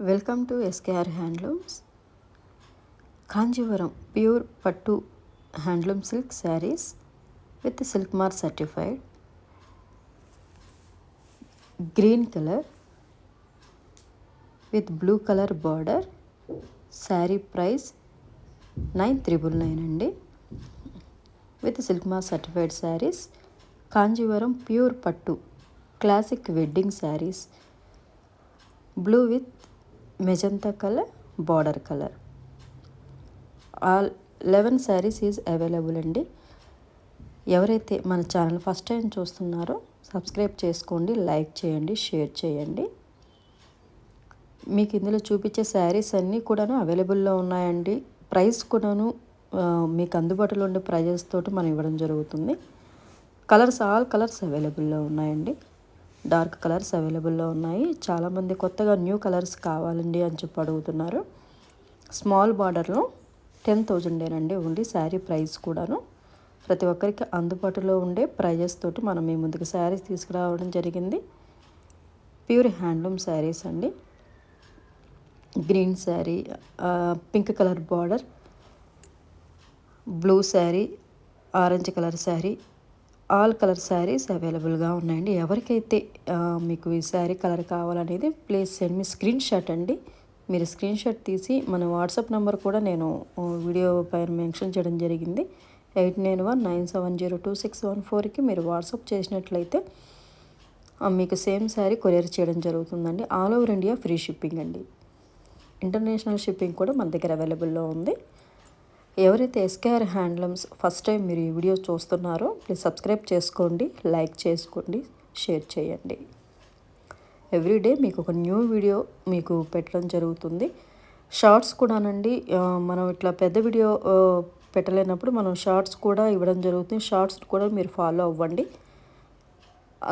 Welcome to SKR handlooms. Kanjeevaram pure పట్టు handloom silk saris with silk mark certified. Green colour with blue colour border. Sari price 9,999 అండి. With silk mark certified saris. Kanjeevaram pure పట్టు classic wedding saris. Blue with magenta colour border colour. All 11 saris is available అండి. ఎవరైతే మన channel first time చూస్తున్నారో subscribe చేసుకోండి, like చేయండి, share చేయండి. మీకు ఇందులో చూపించే శారీస్ అన్నీ కూడాను అవైలబుల్లో ఉన్నాయండి. ప్రైస్ కూడాను మీకు అందుబాటులో ఉండే ప్రైజెస్ తోటి మనం ఇవ్వడం జరుగుతుంది. కలర్స్ ఆల్ కలర్స్ అవైలబుల్లో ఉన్నాయండి. డార్క్ కలర్స్ అవైలబుల్లో ఉన్నాయి. చాలామంది కొత్తగా న్యూ కలర్స్ కావాలండి అని చెప్పి అడుగుతున్నారు. స్మాల్ బార్డర్లో 10,000 అండి ఓన్లీ శారీ ప్రైస్ కూడాను. ప్రతి ఒక్కరికి అందుబాటులో ఉండే ప్రైజెస్ తోటి మనం మీ ముందుకు శారీస్ తీసుకురావడం జరిగింది. ప్యూర్ హ్యాండ్లూమ్ శారీస్ అండి. Green sari, pink colour border, blue sari, orange colour sari, all colour saris అవైలబుల్గా ఉన్నాయండి. ఎవరికైతే మీకు ఈ శారీ కలర్ కావాలనేది please send me screen shot అండి. మీరు స్క్రీన్ షాట్ తీసి మన వాట్సాప్ నెంబర్ కూడా నేను వీడియో పైన మెన్షన్ చేయడం జరిగింది. 8919702614కి మీరు వాట్సాప్ చేసినట్లయితే మీకు సేమ్ శారీ కొరియర్ చేయడం జరుగుతుందండి. All over India free shipping అండి. ఇంటర్నేషనల్ షిప్పింగ్ కూడా మన దగ్గర అవైలబుల్లో ఉంది. ఎవరైతే ఎస్కేఆర్ హ్యాండ్లూమ్స్ ఫస్ట్ టైం మీరు ఈ వీడియో చూస్తున్నారో ప్లీజ్ సబ్స్క్రైబ్ చేసుకోండి, లైక్ చేసుకోండి, షేర్ చేయండి. ఎవ్రీడే మీకు ఒక న్యూ వీడియో మీకు పెట్టడం జరుగుతుంది. షార్ట్స్ కూడానండి, మనం ఇట్లా పెద్ద వీడియో పెట్టలేనప్పుడు మనం షార్ట్స్ కూడా ఇవ్వడం జరుగుతుంది. షార్ట్స్ కూడా మీరు ఫాలో అవ్వండి.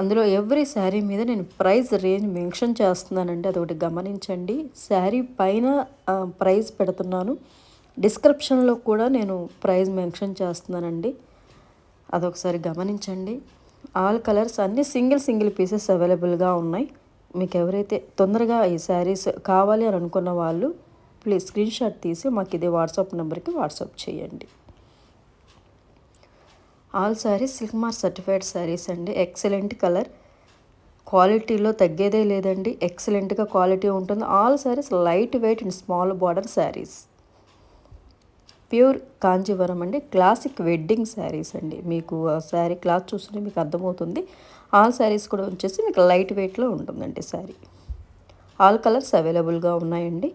అందులో ఎవ్రీ శారీ మీద నేను ప్రైస్ రేంజ్ మెన్షన్ చేస్తున్నానండి, అదొకటి గమనించండి. శారీ పైన ప్రైస్ పెడుతున్నాను, డిస్క్రిప్షన్లో కూడా నేను ప్రైస్ మెన్షన్ చేస్తున్నానండి, అదొకసారి గమనించండి. ఆల్ కలర్స్ అన్నీ సింగిల్ పీసెస్ అవైలబుల్గా ఉన్నాయి. మీకు ఎవరైతే తొందరగా ఈ శారీస్ కావాలి అని అనుకున్న వాళ్ళు ప్లీజ్ స్క్రీన్ షాట్ తీసి మాకు ఇదే వాట్సాప్ నెంబర్కి వాట్సాప్ చేయండి. All saris silk mark certified saris అండి. ఎక్సలెంట్ కలర్, క్వాలిటీలో తగ్గేదే లేదండి. ఎక్సలెంట్గా క్వాలిటీ ఉంటుంది. All saris light weight and small border saris. Pure Kanjeevaram అండి. క్లాసిక్ వెడ్డింగ్ శారీస్ అండి. మీకు శారీ క్లాత్ చూస్తుంటే మీకు అర్థమవుతుంది. ఆల్ శారీస్ కూడా వచ్చేసి మీకు లైట్ వెయిట్లో ఉంటుందండి శారీ. ఆల్ కలర్స్ అవైలబుల్గా ఉన్నాయండి.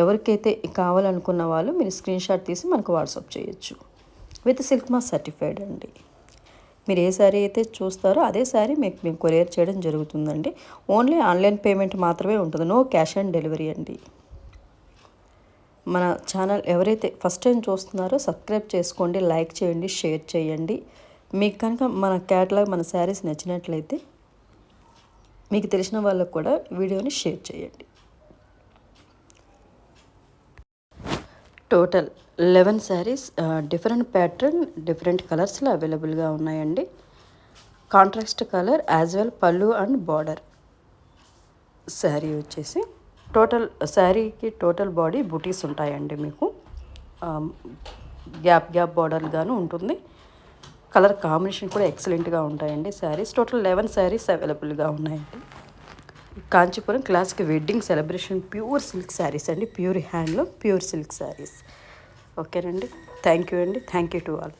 ఎవరికైతే కావాలనుకున్న వాళ్ళు మీరు స్క్రీన్ షాట్ తీసి మనకు వాట్సాప్ చేయొచ్చు. విత్ సిల్క్ మార్క్ సర్టిఫైడ్ అండి. మీరు ఏ శారీ అయితే చూస్తారో అదే శారీ మేము కొరియర్ చేయడం జరుగుతుందండి. ఓన్లీ ఆన్లైన్ పేమెంట్ మాత్రమే ఉంటుంది, నో క్యాష్ ఆన్ డెలివరీ అండి. మన ఛానల్ ఎవరైతే ఫస్ట్ టైం చూస్తున్నారో సబ్స్క్రైబ్ చేసుకోండి, లైక్ చేయండి, షేర్ చేయండి. మీకు కనుక మన క్యాటలాగ్ మన శారీస్ నచ్చినట్లయితే మీకు తెలిసిన వాళ్ళకు కూడా వీడియోని షేర్ చేయండి. Total 11 saris different pattern, different కలర్స్లో అవైలబుల్గా ఉన్నాయండి. కాంట్రాస్ట్ కలర్ యాజ్ వెల్ పళ్ళు అండ్ బార్డర్. శారీ వచ్చేసి టోటల్ శారీకి టోటల్ బాడీ బూటీస్ ఉంటాయండి. మీకు గ్యాప్ బార్డర్గాను ఉంటుంది. కలర్ కాంబినేషన్ కూడా ఎక్సలెంట్గా ఉంటాయండి. శారీస్ టోటల్ 11 శారీస్ అవైలబుల్గా ఉన్నాయండి. Kanchipuram classic wedding celebration pure silk saris అండి. Pure handloom pure silk saris. ఓకేనండి. థ్యాంక్ యూ అండి. Thank you to all.